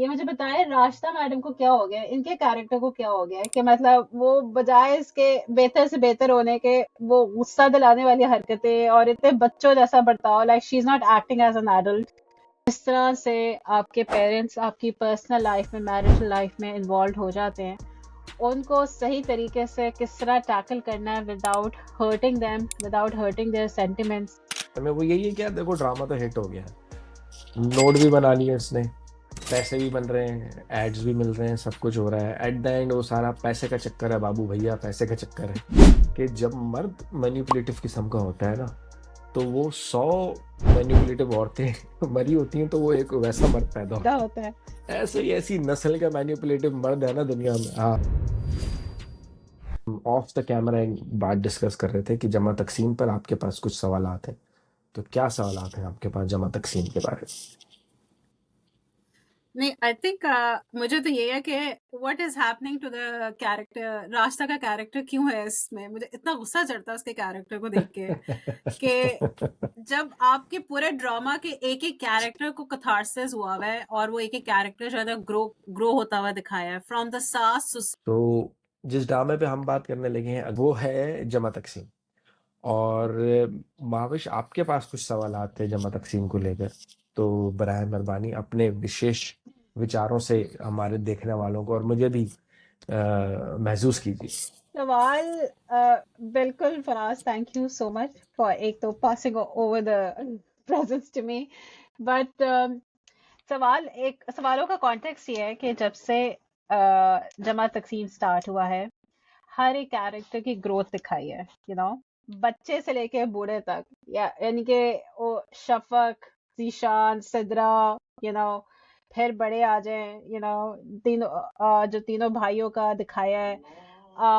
ये मुझे बताएं, राशिदा मैडम को क्या हो गया, इनके कैरेक्टर को क्या हो गया है कि मतलब वो बजाय इसके बेहतर से बेहतर होने के, वो गुस्सा दिलाने वाली हरकतें और इतने बच्चों जैसा बर्ताव, like she is not acting as an adult. इस तरह से आपके पेरेंट्स आपकी पर्सनल लाइफ में, मैरिटल लाइफ में इन्वॉल्व हो जाते हैं। उनको सही तरीके से किस तरह टैकल करना है without hurting them, without hurting their sentiments. में वो यही है कि यार देखो ड्रामा तो हिट हो गया है, नोट भी बना लिए उसने, पैसे भी बन रहे हैं, एड्स भी मिल रहे हैं, सब कुछ हो रहा है। एट द एंड वो सारा पैसे का चक्कर है बाबू भैया, पैसे का चक्कर है कि जब मर्द मैनिपुलेटिव किस्म का होता है ना, तो वो 100 मैनिपुलेटिव औरतें मरी होती हैं, तो वो एक वैसा मर्द पैदा क्या होता होता है? है। ऐसे ही ऐसी नस्ल का मैनिपुलेटिव मर्द है ना दुनिया में। हाँ, ऑफ द कैमरा एक बात डिस्कस कर रहे थे कि जमा तकसीम पर आपके पास कुछ सवालात हैं। तो क्या सवालात हैं आपके पास जमा तकसीम के बारे नहीं, आई थिंक मुझे तो ये है कि what is happening to the character, रास्ता का कैरेक्टर क्यों है इसमें। मुझे इतना गुस्सा चढ़ता है उसके कैरेक्टर को देख के कि जब आपके पूरे ड्रामा के एक एक कैरेक्टर को कथारसिस हुआ हुआ है और वो एक एक कैरेक्टर जो है ना ग्रो ग्रो होता हुआ दिखाया है फ्रॉम द सास टू। तो जिस ड्रामे पे हम बात करने लगे हैं वो है जमा तकसीम। और महाविश आपके पास कुछ सवालात थे जमा तकसीम को लेकर, तो बराए मेहरबानी अपने विशेष विचारों से हमारे देखने वालों को और मुझे भी महसूस कीजिए। सवाल बिल्कुल Faraz, thank you so much for एक तो passing over the presence to me. But सवाल, एक सवालों का कॉन्टेक्स्ट ये है कि जब से जमा तकसीम स्टार्ट हुआ है, हर एक कैरेक्टर की ग्रोथ दिखाई है, बच्चे से लेके बूढ़े तक, या यानी कि वो शफक, जीशान, सिद्रा, यू नो फिर बड़े आ जाएं, तीनों जो तीनों भाइयों का दिखाया है।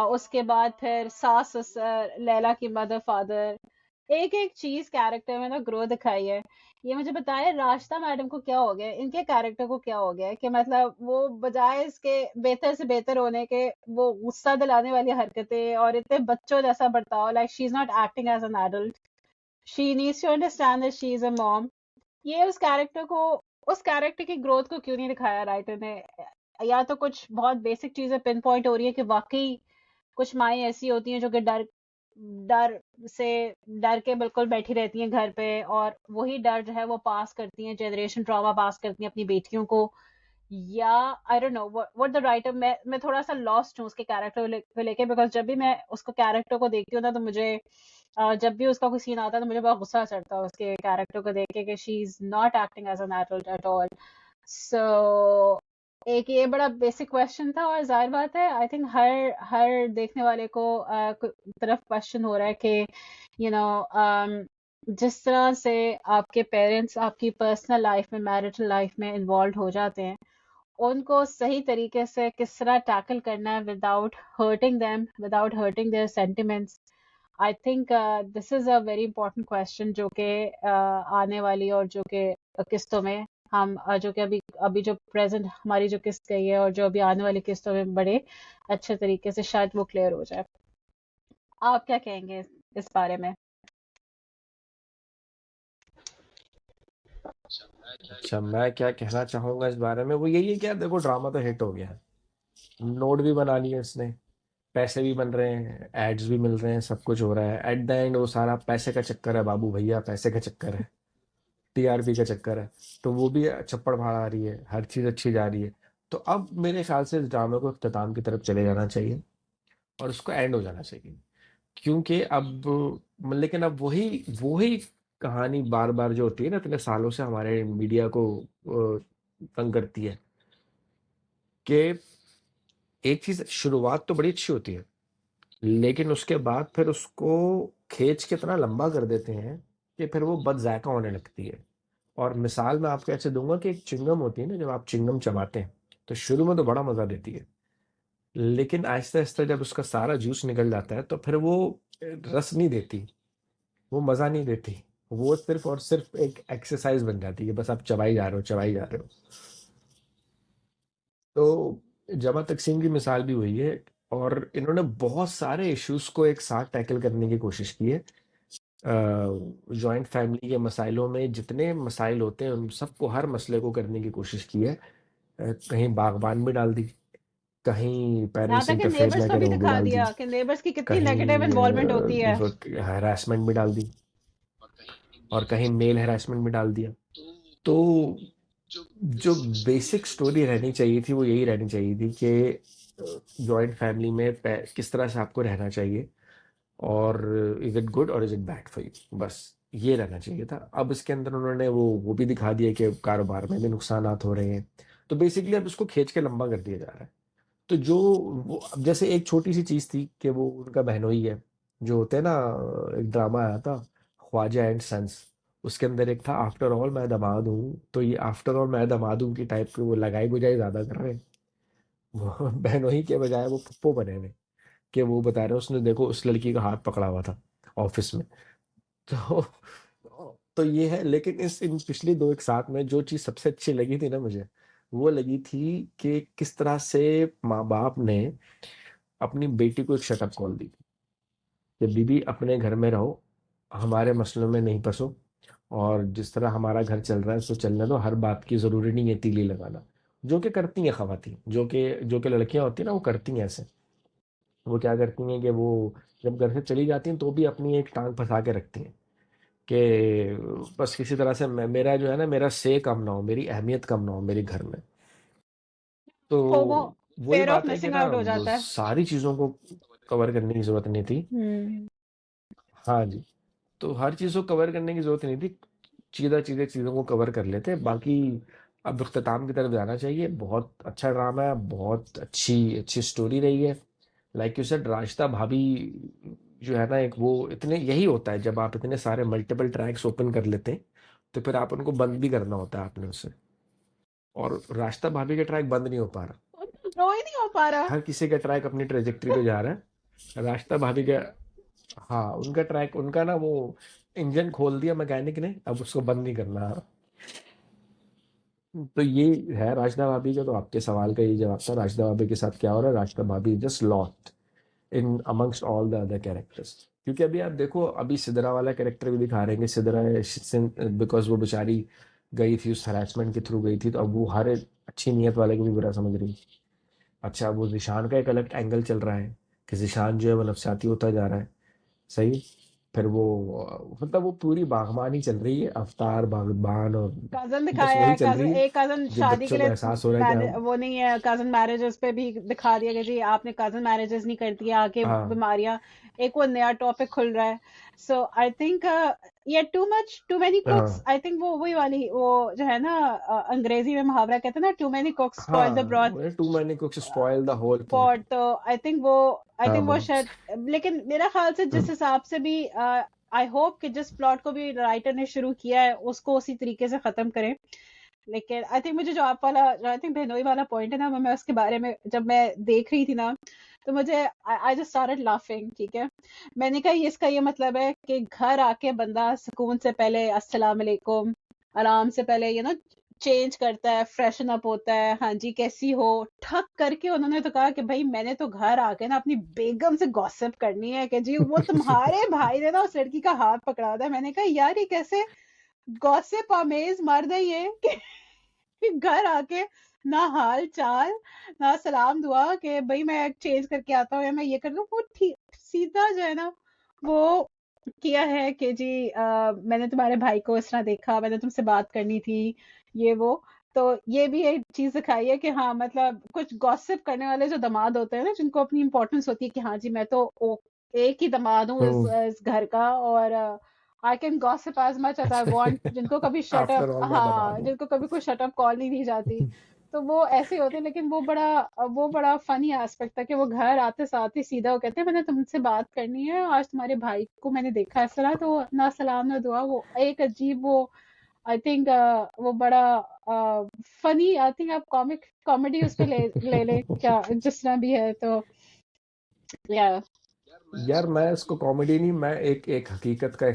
उसके बाद फिर सास ससुर, लैला की मदर फादर, एक एक चीज कैरेक्टर में ना ग्रो दिखाई है। ये मुझे बताया, राशिदा मैडम को क्या हो गया, इनके कैरेक्टर को क्या हो गया है कि मतलब वो बजाय इसके बेहतर से बेहतर होने के, वो गुस्सा दिलाने वाली हरकतें और इतने बच्चों जैसा बर्ताव, like she is not acting as an adult. She needs to understand that she is a mom. ये उस कैरेक्टर की ग्रोथ को क्यों नहीं दिखाया राइटर ने? या तो कुछ बहुत बेसिक चीजें पिन पॉइंट हो रही है कि वाकई कुछ माएँ ऐसी होती हैं जो कि डर डर से डर के बिल्कुल बैठी रहती हैं घर पे, और वही डर जो है वो पास करती हैं, जनरेशन ट्रॉमा पास करती हैं अपनी बेटियों को। या I don't know what the writer, मैं थोड़ा सा लॉस्ट हूँ उसके कैरेक्टर को लेके, बिकॉज जब भी मैं उसको कैरेक्टर को देखती हूँ ना, तो मुझे जब भी उसका कोई सीन आता है तो मुझे बहुत गुस्सा चढ़ता है उसके कैरेक्टर को देख के कि she is not acting as an adult at all. So एक ये बड़ा बेसिक क्वेश्चन था, और जाहिर बात है आई थिंक हर हर देखने वाले को तरफ क्वेश्चन हो रहा है कि यू नो जिस तरह से आपके पेरेंट्स आपकी पर्सनल लाइफ में, मैरिटल लाइफ में इन्वॉल्व हो जाते हैं, उनको सही तरीके से किस तरह टैकल करना है without hurting them, without hurting their sentiments. I think this is a very important question जो कि आने वाली और जो कि किस्तों में हम जो कि अभी अभी जो प्रेजेंट हमारी जो किस्त गई है और जो अभी आने वाली किस्तों में बड़े अच्छे तरीके से शायद वो क्लियर हो जाए। आप क्या कहेंगे इस बारे में? अच्छा, मैं क्या कहना चाहूंगा इस बारे में वो यही है कि यार देखो ड्रामा तो हिट हो गया है, नोट भी बना लिए उसने, पैसे भी बन रहे हैं, एड्स भी मिल रहे हैं, सब कुछ हो रहा है। एट द एंड वो सारा पैसे का चक्कर है बाबू भैया, पैसे का चक्कर है, टीआरपी का चक्कर है। तो वो भी चप्पड़ फाड़ आ रही है, हर चीज अच्छी जा रही है। तो अब मेरे ख्याल से इस ड्रामे को इख्तिताम की तरफ चले जाना चाहिए और उसको एंड हो जाना चाहिए। क्योंकि अब लेकिन अब वही वही कहानी बार बार जो होती है ना, इतने सालों से हमारे मीडिया को तंग करती है कि एक चीज शुरुआत तो बड़ी अच्छी होती है, लेकिन उसके बाद फिर उसको खींच के इतना लंबा कर देते हैं कि फिर वो बद जायका होने लगती है। और मिसाल मैं आपको ऐसे दूंगा कि एक चिंगम होती है ना, जब आप चिंगम चबाते हैं तो शुरू में तो बड़ा मजा देती है, लेकिन आहिस्ता आहिस्ता जब उसका सारा जूस निकल जाता है तो फिर वो रस नहीं देती, वो मजा नहीं देती। वो सिर्फ और सिर्फ एक एक्सरसाइज बन जाती है, बस आप चबाई जा रहे हो चबाई जा रहे हो। तो जमा तकसीम की मिसाल भी वही है। और इन्होंने बहुत सारे इश्यूज को एक साथ टैकल करने की कोशिश की है। जॉइंट फैमिली के मसाइलों में जितने मसाइल होते हैं उन सबको, हर मसले को करने की कोशिश की है। कहीं बागबान में डाल दी, कहीं यहाँ पेरेंट्स तक कि इंटरफेयर नेबर्स ना को करें भी वो भी दिखा डाल दी, दिया कि नेबर्स की कितनी नेगेटिव कहीं इन्वॉल्वमेंट होती है। हरासमेंट में डाल दी, और कहीं मेल हरासमेंट में डाल दिया। तो जो बेसिक स्टोरी रहनी चाहिए थी वो यही रहनी चाहिए थी कि जॉइंट फैमिली में किस तरह से आपको रहना चाहिए, और इज इट गुड और is it bad for you, बस ये रहना चाहिए था। अब इसके अंदर उन्होंने वो भी दिखा दिया कि कारोबार में भी नुकसानात हो रहे हैं, तो बेसिकली अब इसको खींच के लंबा कर दिया जा रहा है। तो जो वो अब जैसे एक छोटी सी चीज थी कि वो उनका बहनोई है, जो होते हैं ना, एक ड्रामा आया था ख्वाजा एंड सन्स, उसके अंदर एक था आफ्टर ऑल मैं दामाद हूँ, तो ये आफ्टर ऑल मैं दामाद हूँ की टाइप की वो लगाई बुझाई ज्यादा कर रहे हैं। वो बहनोई के बजाय वो पप्पो बने हुए, कि वो बता रहे हैं उसने देखो उस लड़की का हाथ पकड़ा हुआ था ऑफिस में। तो तो ये है, लेकिन इस इन पिछली दो एक साथ में जो चीज सबसे अच्छी लगी थी ना मुझे, वो लगी थी कि किस तरह से माँ बाप ने अपनी बेटी को एक शटअप कॉल दी थी कि बीबी अपने घर में रहो, हमारे मसलों में नहीं फंसो, और जिस तरह हमारा घर चल रहा है उसको चलने दो, हर बात की जरूरी नहीं है तीली लगाना, जो कि करती हैं खवातीन, जो कि लड़कियां होती हैं ना वो करती हैं ऐसे। वो क्या करती हैं कि वो जब घर से चली जाती हैं तो भी अपनी एक टांग फंसा के रखती हैं कि बस किसी तरह से मेरा जो है ना, मेरा से कम ना हो, मेरी अहमियत कम ना हो मेरे घर में। तो फोमो, वही फेयर ऑफ बात है कि मिसिंग ना, आउट हो वो जाता है। सारी चीज़ों को कवर करने की ज़रूरत नहीं थी। हम्म। हाँ जी, तो हर चीज़ को कवर करने की ज़रूरत नहीं थी, सीधा सीधे चीज़ों को कवर कर लेते। बाकी अब इख्तिताम की तरफ जाना चाहिए। बहुत अच्छा ड्रामा है, बहुत अच्छी अच्छी स्टोरी रही है। लाइक यू सेड, राजता भाभी जो है ना, एक वो इतने यही होता है जब आप इतने सारे मल्टीपल ट्रैक्स ओपन कर लेते हैं, तो फिर आप उनको बंद भी करना होता है आपने उसे, और राजता भाभी का ट्रैक बंद नहीं हो पा रहा। रो ही नहीं हो पा रहा। हर किसी का ट्रैक अपनी ट्रेजेक्टरी पे जा रहा है, राजता भाभी का, हाँ उनका ट्रैक, उनका ना वो इंजन खोल दिया मैकेनिक ने, अब उसको बंद नहीं करना। तो ये है राजदा भाभी का। तो आपके सवाल का ये जवाब था, राजदा भाभी के साथ क्या हो रहा है, राजदा भाभी just lost in amongst all the other characters. क्योंकि अभी आप देखो, अभी सिदरा वाला कैरेक्टर भी दिखा रहे हैं कि सिदरा, बिकॉज वो बेचारी गई थी उस हरासमेंट के थ्रू गई थी, तो अब वो हर एक अच्छी नीयत वाले को भी बुरा समझ रही। अच्छा, वो जिशान का एक अलग एंगल चल रहा है कि जिशान जो है वो नफसियाती होता जा रहा है, सही। फिर वो मतलब वो पूरी बागबानी चल रही है, अवतार बागबान, और कजन बस दिखाया वही है, चल कजन, रही है। एक कजन जो शादी के बच्चों को लिए एहसास हो रहा है कि मैरिज, हम, वो नहीं है, कजन मैरिजेस पे भी दिखा दिया कि जी आपने कजन मैरिजेस नहीं करती है, आके हाँ बीमारियां, एक वो नया टॉपिक खुल रहा है। सो आई थिंक ये टू मेनी कुक्स, हाँ आई थिंक वो वही वाली वो जो है ना, अंग्रेजी में मुहावरा कहते हैं ना, too many cooks spoil the हाँ, broth. Too many cooks spoil the whole pot. Pot, तो आई थिंक वो, हाँ शायद, बस। लेकिन मेरा ख्याल से जिस हिसाब से भी, आई होप कि जिस प्लॉट को भी राइटर ने शुरू किया है उसको उसी तरीके से खत्म करें। लेकिन आई थिंक मुझे जो आप वाला, जो आई थिंक बहनोई वाला पॉइंट है ना, मैं उसके बारे में जब मैं देख रही थी ना, तो मुझे आई जस्ट स्टार्टेड लाफिंग, ठीक है। मैंने कहा इसका ये मतलब है कि घर आके बंदा सुकून से पहले अस्सलाम वालेकुम, आराम से पहले चेंज करता है, फ्रेशन अप होता है, हाँ जी कैसी हो, ठक करके उन्होंने तो कहा कि भाई मैंने तो घर आके ना अपनी बेगम से गॉसिप करनी है कि जी वो तुम्हारे भाई ने ना उस लड़की का हाथ पकड़ा था। मैंने कहा यार ये कैसे गॉसिप अमेज मर्द है ये कि घर आके ना हाल चाल, ना सलाम दुआ कि भाई मैं चेंज करके आता हूँ या मैं ये कर लूँ, वो ठीक सीधा जो है ना वो किया है कि जी मैंने तुम्हारे भाई को इस तरह देखा, मैंने तुमसे बात करनी थी, ये वो। तो ये भी एक चीज दिखाई है कि हाँ मतलब कुछ गॉसिप करने वाले जो दामाद होते हैं ना, जिनको अपनी इंपॉर्टेंस होती है कि हाँ जी मैं तो एक ही दामाद हूँ इस घर का, और I can gossip as much as I want, जिनको कभी शट अप, आफ्टर ऑल मैं दबा हाँ दूं। जिनको कभी कोई शट अप कॉल नहीं दी जाती, तो वो ऐसे होते हैं। लेकिन वो बड़ा फनी एस्पेक्ट था कि वो घर आते साथ ही सीधा वो कहते हैं मैंने तुमसे बात करनी है, आज तुम्हारे भाई को मैंने देखा इस तरह, तो ना सलाम ना दुआ, वो एक अजीब वो आई थिंक वो बड़ा फनी, आई थिंक आप कॉमेडी उस पे ले ले क्या जिस तरह भी है, तो या यार मैं इसको कॉमेडी नहीं, मैं एक एक हकीकत का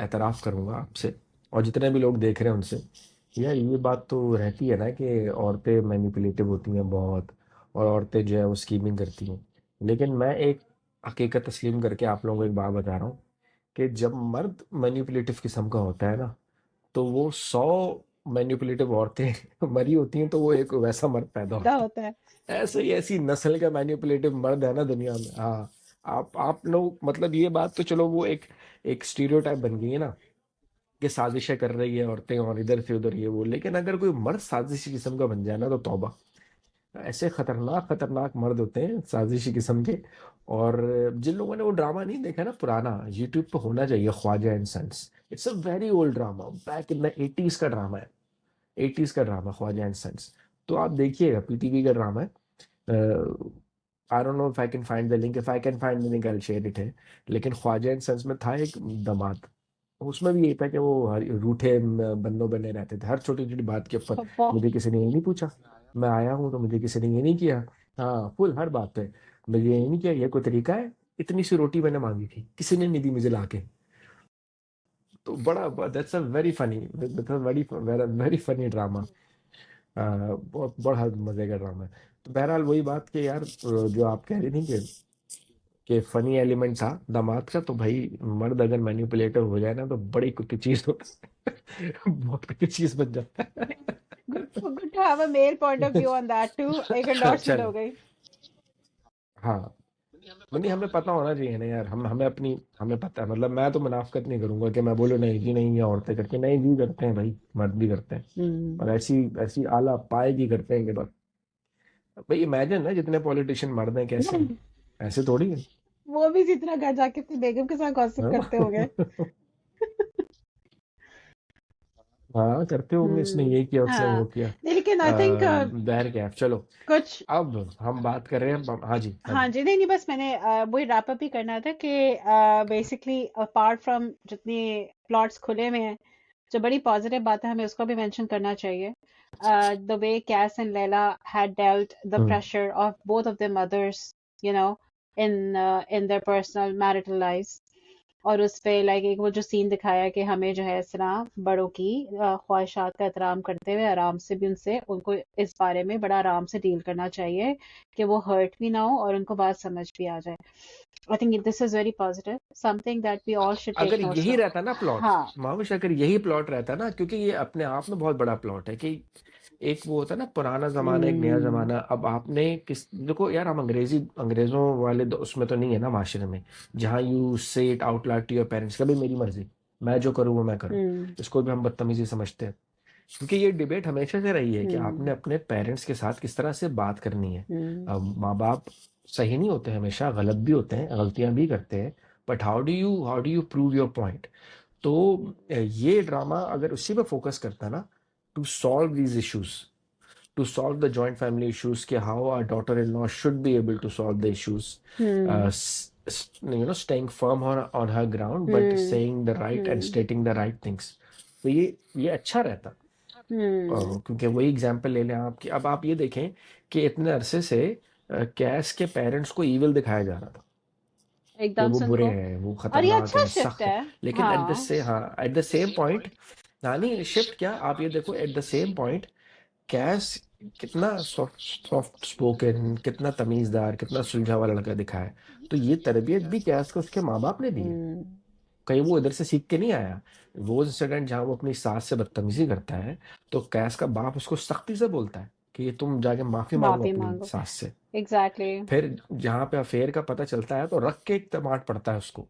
एतराफ़ करूंगा आपसे, और जितने भी लोग देख रहे हैं उनसे। यार ये बात तो रहती है ना कि औरतें मैनिपुलेटिव होती हैं बहुत, और औरतें जो है वो स्कीमिंग करती हैं। लेकिन मैं एक हकीकत तस्लीम करके आप लोगों को एक बात बता रहा हूँ कि जब मर्द मैनिपुलेटिव किस्म का होता है ना, तो वो 100 मैनिपुलेटिव औरतें मरी होती हैं तो वो एक वैसा मर्द पैदा पैदा होता है। होता है। ऐसे ही ऐसी नस्ल का मैनिपुलेटिव मर्द है ना दुनिया में। हाँ, आप लोग मतलब ये बात तो चलो वो एक स्टीरियोटाइप बन गई है ना कि साजिशें कर रही है औरतें और इधर से उधर ये वो, लेकिन अगर कोई मर्द साजिशी किस्म का बन जाए ना तो तौबा। ऐसे खतरनाक खतरनाक मर्द होते हैं साजिशी किस्म के। और जिन लोगों ने वो ड्रामा नहीं देखा ना पुराना, यूट्यूब पे होना चाहिए, Khwaja and sons. It's a very old drama, back in the 80s का ड्रामा है। 80s का ड्रामा ख्वाजा एंड सन्स। तो आप देखिएगा, पीटीवी का ड्रामा है। I don't know if I can find the link, if I can find the link I will share it है। लेकिन ख्वाजा एंड सन्स में था एक दामाद, उसमें भी यही था कि वो रूठे बन्नों बने रहते थे हर छोटी छोटी बात के ऊपर। बहुत। मुझे किसी ने ये नहीं पूछा, मैं आया हूँ तो मुझे किसी ने ये नहीं किया। हाँ, फुल हर बात पे मुझे ये नहीं किया, ये कोई तरीका है? इतनी सी रोटी मैंने मांगी थी, किसी ने नहीं दी मुझे लाके। तो बड़ा that's a very funny, very very funny drama. बहुत बड़ा मजे का ड्रामा है। तो बहरहाल वही बात कि यार जो आप कह रही थी कि फनी एलिमेंट था दामाद का, तो भाई मर्द अगर मैनिपुलेटिव हो जाए ना तो बड़ी कुछ चीज हो बहुत कुछ चीज बन जाता है। Good to have a male point of view on that too. एक endorsement हो चले, गई। हाँ, नहीं हमें पता होना चाहिए ना यार, हमें पता है, मतलब मैं तो मुनाफिकत नहीं करूंगा कि मैं बोलूँ नहीं जी नहीं, ये औरतें करती हैं। नहीं जी, करते हैं भाई, मर्द भी करते हैं। और ऐसी ऐसी आला पाए की करते हैं कि बस। भाई इमेजिन ना, जितने पॉलिटिशियन मर्द हैं कैसे हैं, ऐसे थोड़ी है। वो भी इसी तरह घर जाके अपनी बेगम के साथ गॉसिप करते होंगे। हाँ हाँ, करते होंगे, इसने ये किया उसने वो हाँ किया। नहीं लेकिन आई थिंक बहर क्या, चलो कुछ अब हम बात कर रहे हैं। हाँ जी, हाँ हाँ जी। जी नहीं नहीं बस मैंने वही रैप अप ही करना था कि बेसिकली अपार्ट फ्रॉम जितने प्लॉट्स खुले हुए हैं, जो बड़ी पॉजिटिव बात है हमें उसको भी मेंशन करना चाहिए। The way Qais and Laila had dealt the hmm pressure of both of their mothers, you know, in their personal marital lives। और उस पे लाइक एक वो जो सीन दिखाया कि हमें जो है इस तरह बड़ों की ख्वाहिशात का एहतराम करते हुए आराम से भी उनसे उनको इस बारे में बड़ा आराम से डील करना चाहिए कि वो हर्ट भी ना हो और उनको बात समझ भी आ जाए। I think this is very positive, something that we all should take अगर नोट्स यही ऑफ। रहता ना प्लॉट, हाँ। माविश, अगर यही प्लॉट रहता ना, क्योंकि ये अपने आप में बहुत बड़ा प्लॉट है कि एक वो होता है ना पुराना जमाना, एक नया हम्म जमाना। अब आपने किस, देखो यार, हम अंग्रेजों वाले उसमें तो नहीं है ना माशरे में, जहाँ you say it out loud to your parents, कभी मेरी मर्जी, मैं जो करूँ वो मैं करूँ। हम्म इसको भी हम बदतमीजी समझते हैं, क्योंकि ये डिबेट हमेशा से रही है कि आपने हम्म अपने पेरेंट्स के साथ किस तरह से बात करनी है। हम्म अब माँ बाप सही नहीं होते, हमेशा गलत भी होते हैं, गलतियां भी करते हैं, but how do you prove your point. तो ये ड्रामा अगर उसी पे फोकस करता है ना, to solve these issues, to solve the joint family issues, कि how our daughter in law should be able to solve the issues, hmm staying firm on her ground but hmm saying the right and hmm stating the right things। तो ये अच्छा रहता। हम्म क्योंकि वही example ले लें आप कि अब आप ये देखें कि इतने अरसे से कैस के पेरेंट्स को ईविल दिखाया जा रहा था कि एकदम वो से बुरे उनको। हैं, वो और ये खतरनाक अच्छा हैं, शिफ्ट सख्त हैं। है। लेकिन हाँ। एट द सेम पॉइंट, हाँ नहीं शिफ्ट क्या, आप ये देखो एट द सेम पॉइंट कैस कितना सॉफ्ट स्पोकन, कितना तमीजदार, कितना सुलझा हुआ लड़का दिखा है। तो ये तरबियत भी कैस को उसके माँ बाप ने दी है, हम्म कहीं वो इधर से सीख के नहीं आया। वो इंसिडेंट जहाँ वो अपनी सास से बदतमीजी करता है, तो कैस का बाप उसको सख्ती से बोलता है कि ये तुम जाके माफी मांगो माफी अपनी मांगो। सास से। एग्जैक्टली। फिर जहाँ पे अफेयर का पता चलता है तो रख के एक टमाट पड़ता है उसको,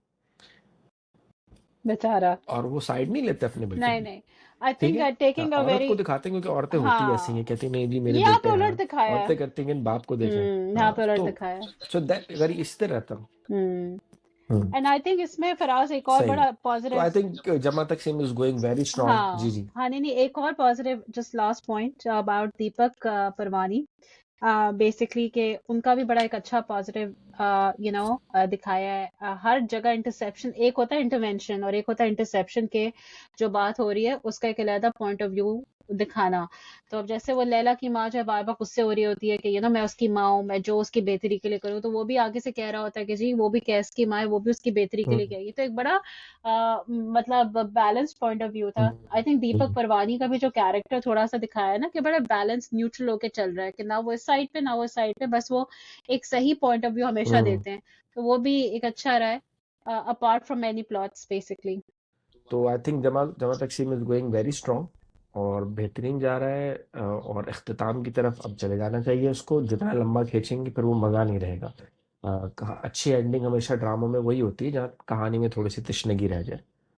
बेचारा। और वो साइड नहीं लेते अपने बिल्कुल नहीं भी। नहीं आई ठीक थिंक है। हाँ, टेकिंग अ औरत वेरी। को दिखाते हैं क्योंकि औरतें होती ऐसी हैं, हाँ कहती नहीं जी मेरे यहाँ बेटे पे हैं। उलट हाँ, दिखाया है। औरतें करती हैं बाप को देखें। यहाँ हाँ, पे उलट तो दिखाया है। सो दैट अगर इस तरह रहता। हम्म हम्म एंड आई थिंक इसमें फराज एक और सही। बड़ा तो आई पॉजिटिव। थिंक जमा तक sim is going very strong. जी हाँ जी। हाँ नहीं नहीं एक और positive just last point about Deepak Parwani. Basically कि उनका भी बड़ा एक अच्छा पॉजिटिव दिखाया है। हर जगह इंटरसेप्शन, एक होता है इंटरवेंशन और एक होता है इंटरसेप्शन के जो बात हो रही है उसका एक अलग पॉइंट ऑफ व्यू दिखाना। तो अब जैसे वो लैला की माँ जो है बार बार गुस्से हो रही होती है कि मैं उसकी माँ हूँ, मैं जो उसकी बेहतरी के लिए करूँ, तो वो भी आगे से कह रहा होता है कि जी वो भी कैस की माँ है, वो भी उसकी बेहतरी के लिए हम्म कहेगी। तो एक बड़ा मतलब बैलेंस पॉइंट ऑफ व्यू था। हम्म आई थिंक दीपक हम्म परवानी का भी जो कैरेक्टर थोड़ा सा दिखाया है ना कि बड़ा बैलेंस न्यूट्रल होके चल रहा है, कि ना वो इस साइड पे ना वो इस साइड पे, बस वो एक सही पॉइंट ऑफ व्यू हमेशा हम्म। देते हैं। तो वो भी एक अच्छा रहा है apart from many plots basically. तो आई थिंक जमा जमा तक sim is going very strong. और बेहतरीन जा रहा है, और इख्तिताम की तरफ अब चले जाना चाहिए उसको। जितना लंबा खींचेंगे फिर वो मज़ा नहीं रहेगा। अच्छी एंडिंग हमेशा ड्रामों में वही होती है जहाँ कहानी में थोड़ी सी तशनगी रह जाए।